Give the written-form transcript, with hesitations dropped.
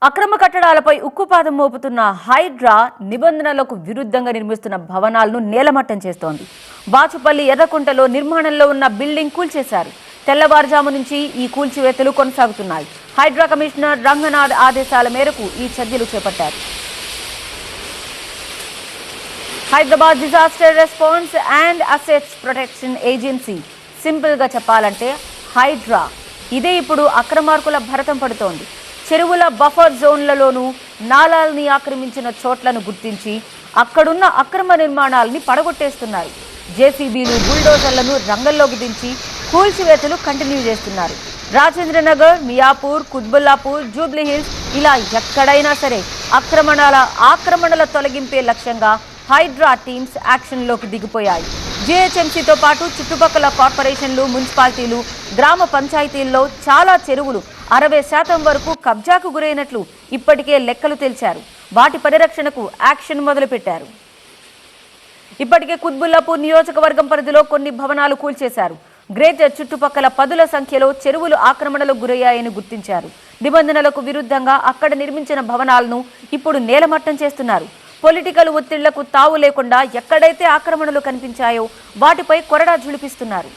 అక్రమ కట్టడాలపై ఉక్కుపాదం మోపుతున్న హైడ్రా నిబంధనలకు విరుద్ధంగా నిర్మిస్తున్న భవనాలను నేలమట్టం చేస్తోంది. బాచుపల్లి ఎర్రకుంటలో నిర్మాణంలో ఉన్న బిల్డింగ్ కూల్చేశారు. తెల్లవారుజాము నుంచి ఈ కూల్చివేతలు కొనసాగుతున్నాయి. హైడ్రా కమిషనర్ రంగనాథ్ ఆదేశాల మేరకు ఈ చర్యలు చేపట్టారు. Hyderabad disaster response and assets protection agency, simple గా చెప్పాలంటే హైడ్రా, ఇదే ఇప్పుడు అక్రమార్కుల భరతం పడుతోంది. చెరువుల బఫర్ జోన్లలోనూ నాలాల్ని ఆక్రమించిన చోట్లను గుర్తించి అక్కడున్న అక్రమ నిర్మాణాలని పడగొట్టేస్తున్నారు. జేసీబీలు, బుల్డోజర్లను రంగంలోకి దించి కూల్చివేతలు కంటిన్యూ చేస్తున్నారు. రాజేంద్రనగర్, మియాపూర్, కుత్బుల్లాపూర్, జూబ్లీహిల్స్ ఇలా ఎక్కడైనా సరే ఆక్రమణల తొలగింపే లక్ష్యంగా హైడ్రా టీమ్స్ యాక్షన్లోకి దిగిపోయాయి. జీహెచ్ఎంసీతో పాటు చుట్టుపక్కల కార్పొరేషన్లు, మున్సిపాలిటీలు, గ్రామ పంచాయతీల్లో చాలా చెరువులు 60% వరకు కబ్జాకు గురైనట్లు ఇప్పటికే లెక్కలు తేల్చారు. వాటి పరిరక్షణకు యాక్షన్ మొదలుపెట్టారు. ఇప్పటికే కుత్బుల్లాపూర్ నియోజకవర్గం పరిధిలో కొన్ని భవనాలు కూల్చేశారు. గ్రేటర్ చుట్టుపక్కల పదుల సంఖ్యలో చెరువులు ఆక్రమణలకు గురయ్యాయని గుర్తించారు. నిబంధనలకు విరుద్ధంగా అక్కడ నిర్మించిన భవనాలను ఇప్పుడు నేలమట్టం చేస్తున్నారు. పొలిటికల్ ఒత్తిళ్లకు తావు లేకుండా ఎక్కడైతే ఆక్రమణలు కనిపించాయో వాటిపై కొరడా జుళిపిస్తున్నారు.